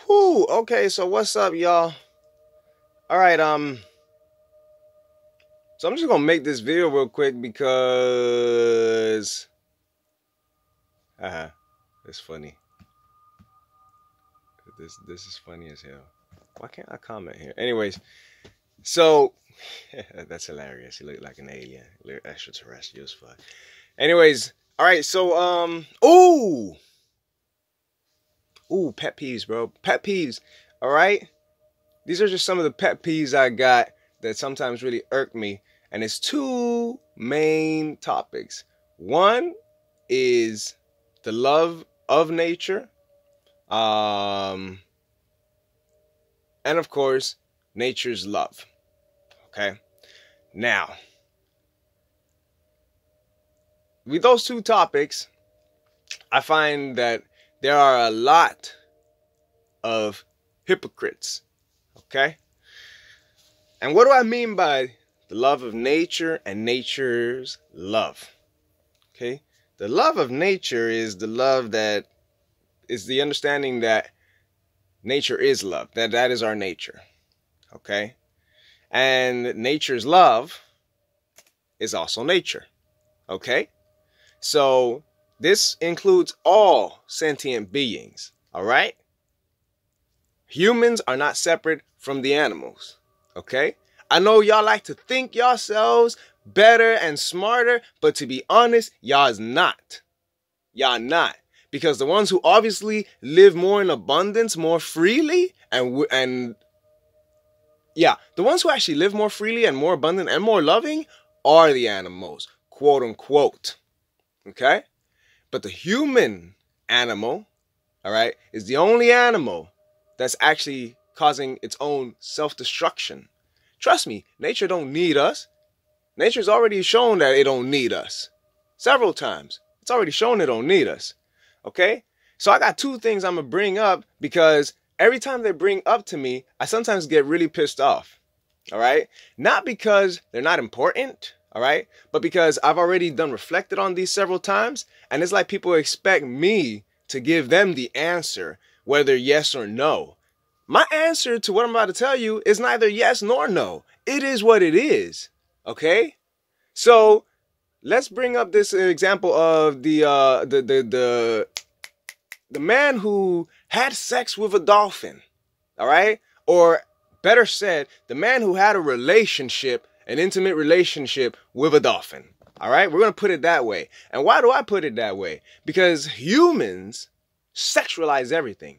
Whoo, okay, so what's up, y'all? All right, so I'm just gonna make this video real quick because it's funny. This is funny as hell. Why can't I comment here? Anyways, so that's hilarious. You look like an alien, extraterrestrial as fuck. Anyways, all right, so ooh, pet peeves, bro. Pet peeves. All right. These are just some of the pet peeves I got that sometimes really irk me. And it's two main topics. One is the love of nature. And of course, nature's love. Okay. Now, with those two topics, I find that there are a lot of hypocrites. Okay? And what do I mean by the love of nature and nature's love? Okay? The love of nature is the love that is the understanding that nature is love. That is our nature. Okay? And nature's love is also nature. Okay? So this includes all sentient beings. All right? Humans are not separate from the animals, okay? I know y'all like to think yourselves better and smarter, but to be honest, y'all is not. Y'all not. Because the ones who obviously live more in abundance, more freely, the ones who actually live more freely and more abundant and more loving are the animals, quote unquote, okay? But the human animal, all right, is the only animal that's actually causing its own self-destruction. Trust me, nature don't need us. Nature's already shown that it don't need us. Several times. It's already shown it don't need us. Okay? So I got two things I'm going to bring up because every time they bring up to me, I sometimes get really pissed off. All right? Not because they're not important, all right? But because I've already reflected on these several times, and it's like people expect me to give them the answer, whether yes or no. My answer to what I'm about to tell you is neither yes nor no. It is what it is. Okay? So let's bring up this example of the man who had sex with a dolphin. All right? Or better said, the man who had a relationship, an intimate relationship with a dolphin. All right? We're going to put it that way. And why do I put it that way? Because humans sexualize everything.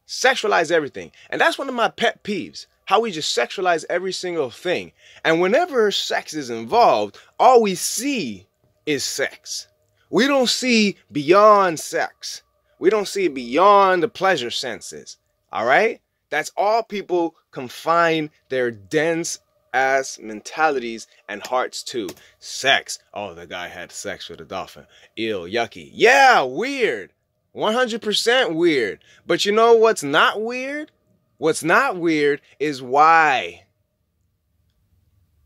Sexualize everything. And that's one of my pet peeves. How we just sexualize every single thing. And whenever sex is involved, all we see is sex. We don't see beyond sex. We don't see beyond the pleasure senses. All right? That's all people confine their dense ass mentalities and hearts to. Sex. Oh, the guy had sex with a dolphin. Ew, yucky. Yeah, weird. 100% weird. But you know what's not weird? What's not weird is why.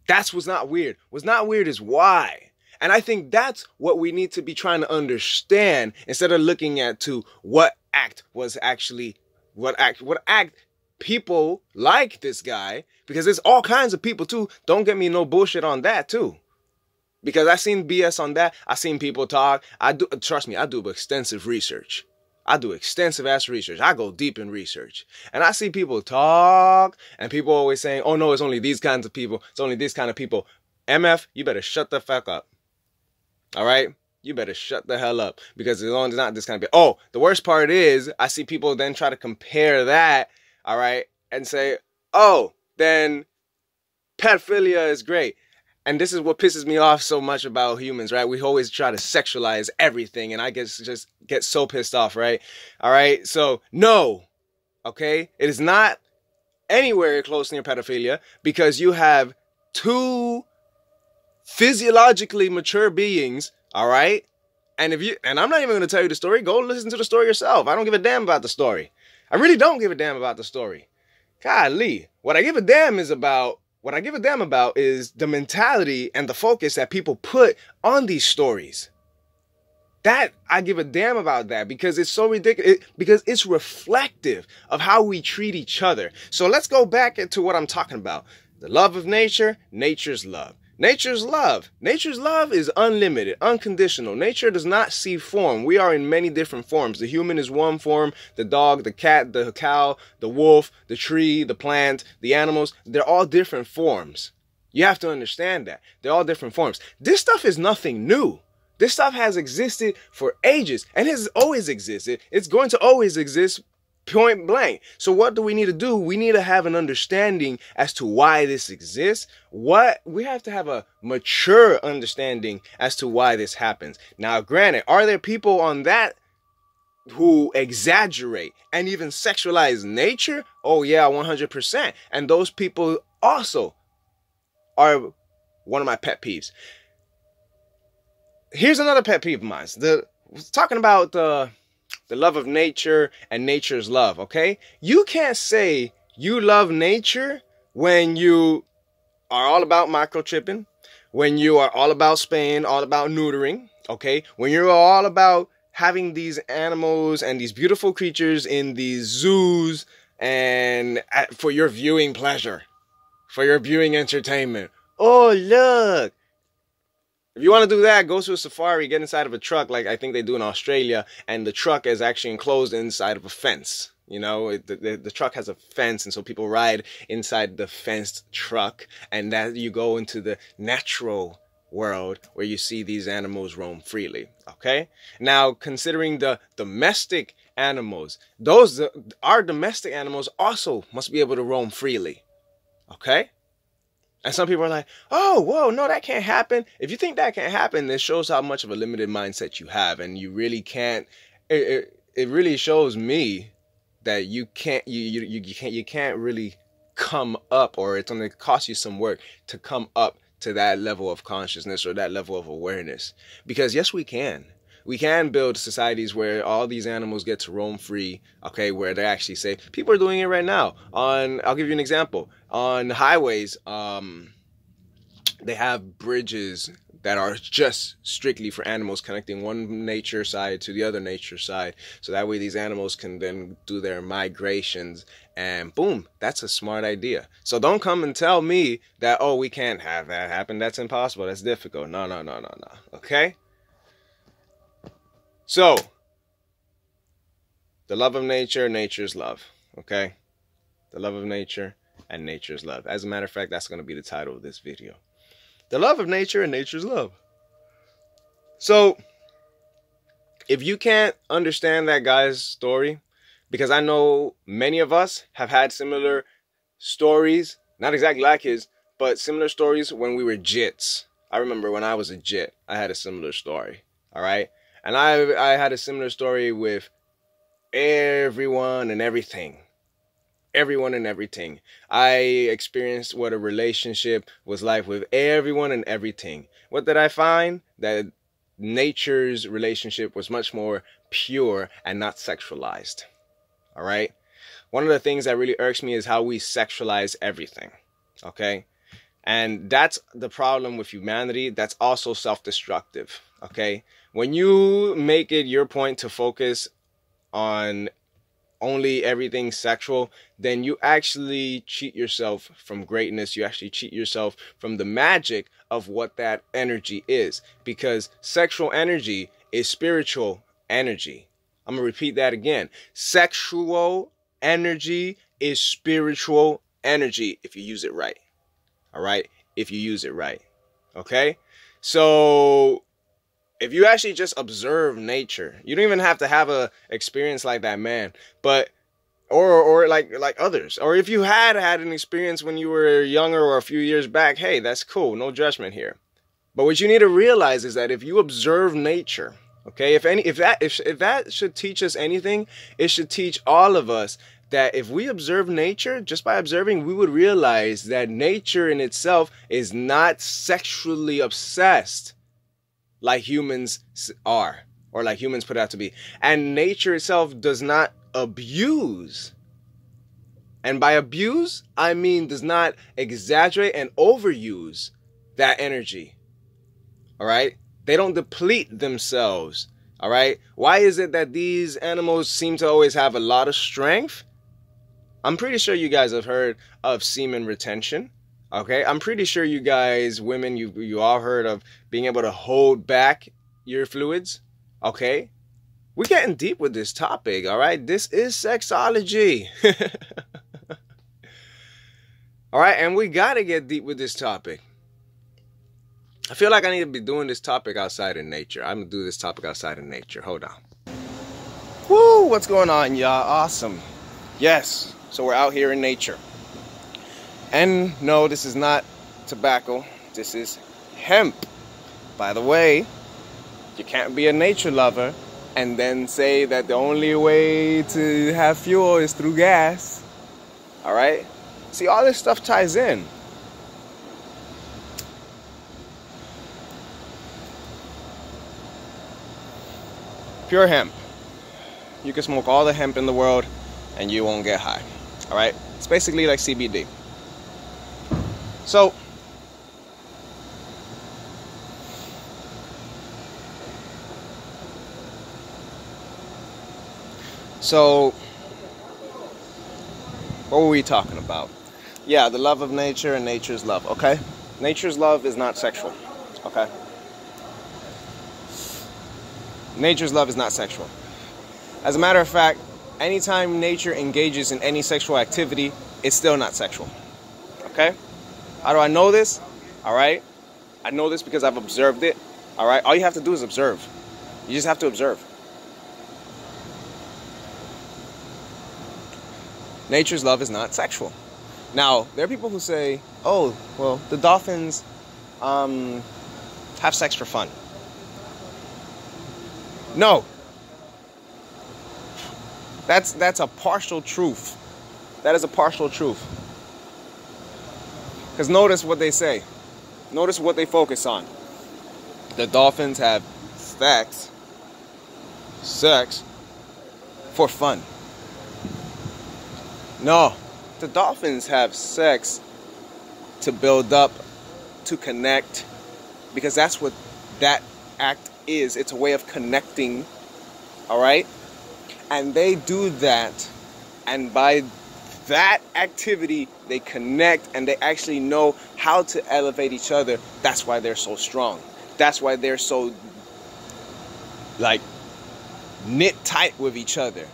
That's what's not weird. What's not weird is why. And I think that's what we need to be trying to understand instead of looking at to what act people like this guy, because there's all kinds of people too. Don't get me no bullshit on that too. Because I seen BS on that. I seen people talk. Trust me, I do extensive research. I do extensive ass research. I go deep in research. And I see people talk and people always saying, oh no, it's only these kinds of people. It's only these kind of people. MF, you better shut the fuck up. All right? You better shut the hell up. Because as long as it's not this kind of people. Oh, the worst part is I see people then try to compare that, all right, and say, oh, then pedophilia is great. And this is what pisses me off so much about humans, right? We always try to sexualize everything, and I just get so pissed off, right? All right, so no, okay? It is not anywhere close near pedophilia because you have two physiologically mature beings, all right? And I'm not even going to tell you the story. Go listen to the story yourself. I don't give a damn about the story. I really don't give a damn about the story. Golly, what I give a damn about is the mentality and the focus that people put on these stories. That I give a damn about that, because it's so ridiculous, because it's reflective of how we treat each other. So let's go back into what I'm talking about. The love of nature, nature's love. Nature's love. Nature's love is unlimited, unconditional. Nature does not see form. We are in many different forms. The human is one form. The dog, the cat, the cow, the wolf, the tree, the plant, the animals. They're all different forms. You have to understand that. They're all different forms. This stuff is nothing new. This stuff has existed for ages and has always existed. It's going to always exist, point blank. So what do we need to do? We need to have an understanding as to why this exists. We have to have a mature understanding as to why this happens. Now, granted, are there people on that who exaggerate and even sexualize nature? Oh yeah, 100%. And those people also are one of my pet peeves. Here's another pet peeve of mine. Talking about the love of nature and nature's love, okay? You can't say you love nature when you are all about microchipping, when you are all about spaying, all about neutering, okay? When you're all about having these animals and these beautiful creatures in these zoos and for your viewing pleasure, for your viewing entertainment. Oh, look. If you want to do that, go to a safari, get inside of a truck like I think they do in Australia, and the truck is actually enclosed inside of a fence. You know, the truck has a fence, and so people ride inside the fenced truck, and that you go into the natural world where you see these animals roam freely, okay? Now, considering the domestic animals, our domestic animals also must be able to roam freely, okay? And some people are like, oh, whoa, no, that can't happen. If you think that can't happen, this shows how much of a limited mindset you have. And you really can't, it really shows me that you can't really come up, or it's going to cost you some work to come up to that level of consciousness or that level of awareness. Because yes, we can. We can build societies where all these animals get to roam free, okay, where they're actually safe. People are doing it right now. I'll give you an example. On highways, they have bridges that are just strictly for animals, connecting one nature side to the other nature side. So that way these animals can then do their migrations, and boom, that's a smart idea. So don't come and tell me that, oh, we can't have that happen. That's impossible. That's difficult. No. Okay? So, the love of nature, nature's love, okay? The love of nature and nature's love. As a matter of fact, that's going to be the title of this video. The love of nature and nature's love. So, if you can't understand that guy's story, because I know many of us have had similar stories, not exactly like his, but similar stories when we were jits. I remember when I was a jit, I had a similar story, all right? And I had a similar story with everyone and everything. Everyone and everything. I experienced what a relationship was like with everyone and everything. What did I find? That nature's relationship was much more pure and not sexualized. All right? One of the things that really irks me is how we sexualize everything. Okay? And that's the problem with humanity. That's also self-destructive. Okay? When you make it your point to focus on only everything sexual, then you actually cheat yourself from greatness. You actually cheat yourself from the magic of what that energy is. Because sexual energy is spiritual energy. I'm going to repeat that again. Sexual energy is spiritual energy if you use it right. All right? If you use it right. Okay? So if you actually just observe nature, you don't even have to have a experience like that man, but or like others. Or if you had an experience when you were younger or a few years back, hey, that's cool. No judgment here. But what you need to realize is that if you observe nature, okay, if that should teach us anything, it should teach all of us that if we observe nature, just by observing, we would realize that nature in itself is not sexually obsessed like humans are, or like humans put out to be. And nature itself does not abuse. And by abuse, I mean does not exaggerate and overuse that energy. All right? They don't deplete themselves. All right. Why is it that these animals seem to always have a lot of strength? I'm pretty sure you guys have heard of semen retention. Okay. I'm pretty sure you guys, women, you all heard of being able to hold back your fluids. Okay. We're getting deep with this topic. All right. This is sexology. All right. And we got to get deep with this topic. I feel like I need to be doing this topic outside in nature. I'm going to do this topic outside in nature. Hold on. Woo, what's going on, y'all? Awesome. Yes, so we're out here in nature. And no, this is not tobacco. This is hemp. By the way, you can't be a nature lover and then say that the only way to have fuel is through gas. All right? See, all this stuff ties in. Pure hemp. You can smoke all the hemp in the world and you won't get high. All right? It's basically like CBD. So, what were we talking about? Yeah, the love of nature and nature's love, okay? Nature's love is not sexual, okay? Nature's love is not sexual. As a matter of fact, anytime nature engages in any sexual activity, it's still not sexual. Okay? How do I know this? All right? I know this because I've observed it. All right? All you have to do is observe. You just have to observe. Nature's love is not sexual. Now, there are people who say, oh, well, the dolphins have sex for fun. No. That's a partial truth. That is a partial truth. Because notice what they say. Notice what they focus on. The dolphins have sex for fun. No. The dolphins have sex to build up, to connect, because that's what that act is. It's a way of connecting, all right? And they do that, and by that activity, they connect, and they actually know how to elevate each other. That's why they're so strong. That's why they're so, like, knit tight with each other.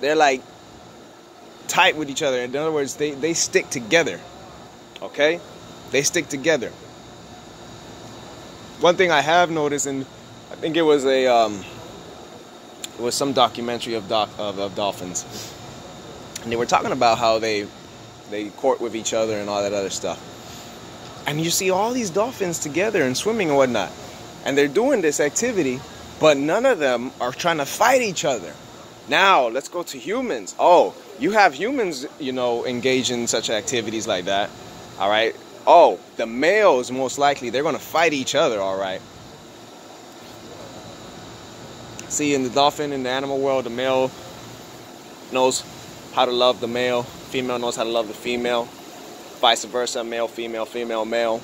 They're, like, tight with each other. In other words, they stick together, okay? They stick together. One thing I have noticed, and I think it was some documentary of dolphins, and they were talking about how they court with each other and all that other stuff. And you see all these dolphins together and swimming and whatnot, and they're doing this activity, but none of them are trying to fight each other. Now let's go to humans. Oh, you have humans, engage in such activities like that. All right. Oh, the males most likely they're going to fight each other. All right. See, in the dolphin, in the animal world, the male knows how to love the male. Female knows how to love the female. Vice versa, male, female, female, male.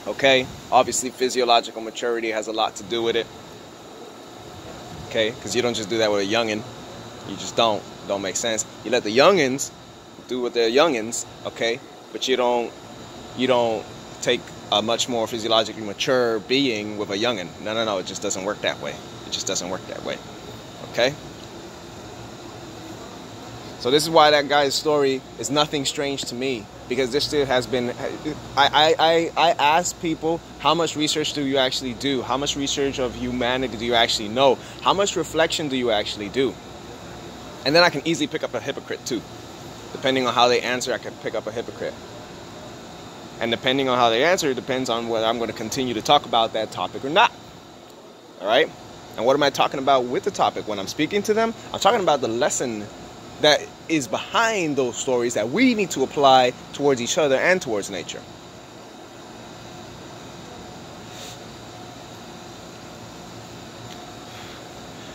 Okay? Obviously, physiological maturity has a lot to do with it. Okay? Because you don't just do that with a youngin'. You just don't. Don't make sense. You let the youngins do what they're youngins, okay? But you don't take a much more physiologically mature being with a youngin'. No. It just doesn't work that way. It just doesn't work that way. Okay? So this is why that guy's story is nothing strange to me, because this still has been. I ask people, how much research do you actually do? How much research of humanity do you actually know? How much reflection do you actually do? And then I can easily pick up a hypocrite too. Depending on how they answer, I can pick up a hypocrite. And depending on how they answer, it depends on whether I'm going to continue to talk about that topic or not. All right? And what am I talking about with the topic? When I'm speaking to them, I'm talking about the lesson that is behind those stories that we need to apply towards each other and towards nature.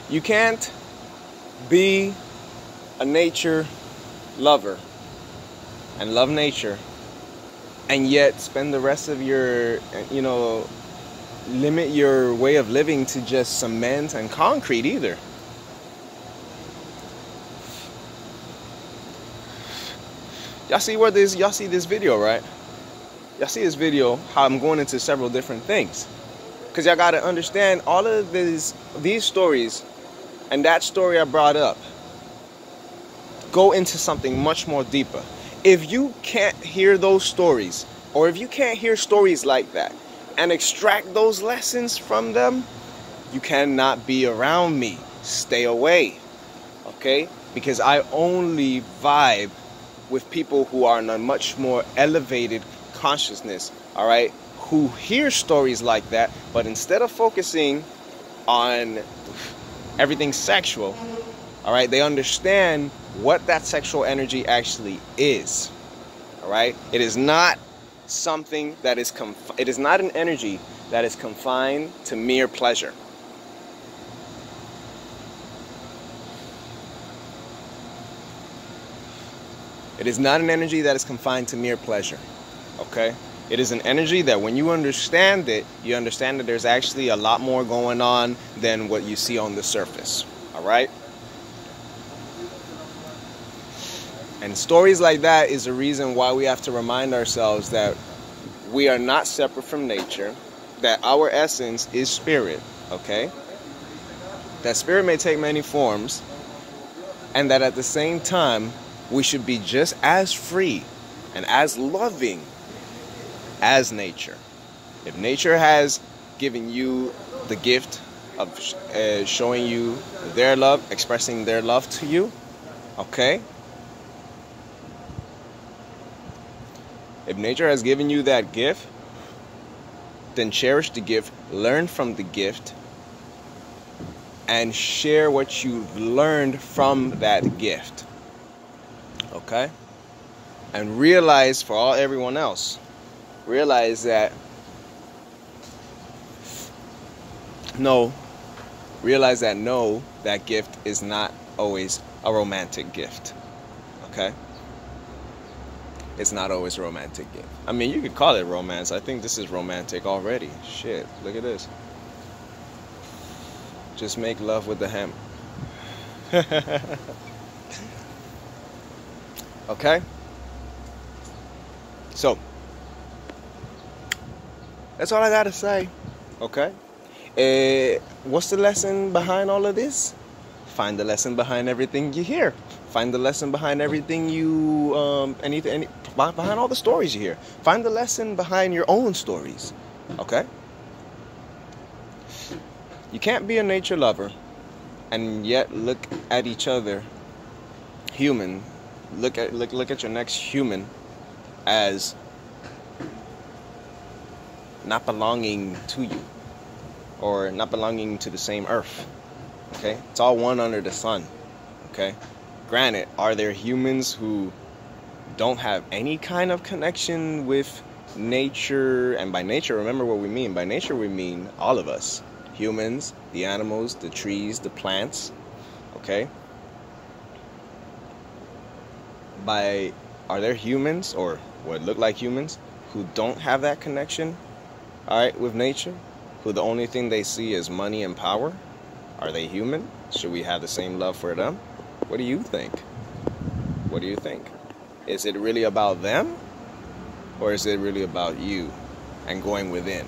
You can't be a nature lover and love nature and yet spend the rest of your, limit your way of living to just cement and concrete either. Y'all see this video, right? Y'all see this video, how I'm going into several different things. Because y'all got to understand all of these stories and that story I brought up go into something much more deeper. If you can't hear those stories, or if you can't hear stories like that and extract those lessons from them, you cannot be around me. Stay away, okay? Because I only vibe with people who are in a much more elevated consciousness, all right? Who hear stories like that, but instead of focusing on everything sexual, all right, they understand what that sexual energy actually is, all right? It is not something that is it is not an energy that is confined to mere pleasure. It is not an energy that is confined to mere pleasure, okay? It is an energy that when you understand it, you understand that there's actually a lot more going on than what you see on the surface, all right? And stories like that is the reason why we have to remind ourselves that we are not separate from nature, that our essence is spirit, okay? That spirit may take many forms, and that at the same time, we should be just as free and as loving as nature. If nature has given you the gift of showing you their love, expressing their love to you, okay? If nature has given you that gift, then cherish the gift, learn from the gift, and share what you've learned from that gift. Okay? And realize for everyone else, realize that no, that gift is not always a romantic gift. Okay? It's not always a romantic gift. I mean, you could call it romance. I think this is romantic already. Shit, look at this. Just make love with the hemp. Okay? So, that's all I gotta say. Okay? What's the lesson behind all of this? Find the lesson behind everything you hear. Find the lesson behind everything you, behind all the stories you hear. Find the lesson behind your own stories. Okay? You can't be a nature lover and yet look at each other, human. Look at your next human as not belonging to you or not belonging to the same earth. Okay? It's all one under the sun. Okay? Granted, are there humans who don't have any kind of connection with nature? And by nature, remember what we mean. By nature, we mean all of us. Humans, the animals, the trees, the plants. Okay? Are there humans, or what look like humans, who don't have that connection, all right, with nature? Who the only thing they see is money and power? Are they human? Should we have the same love for them? What do you think? What do you think? Is it really about them? Or is it really about you and going within?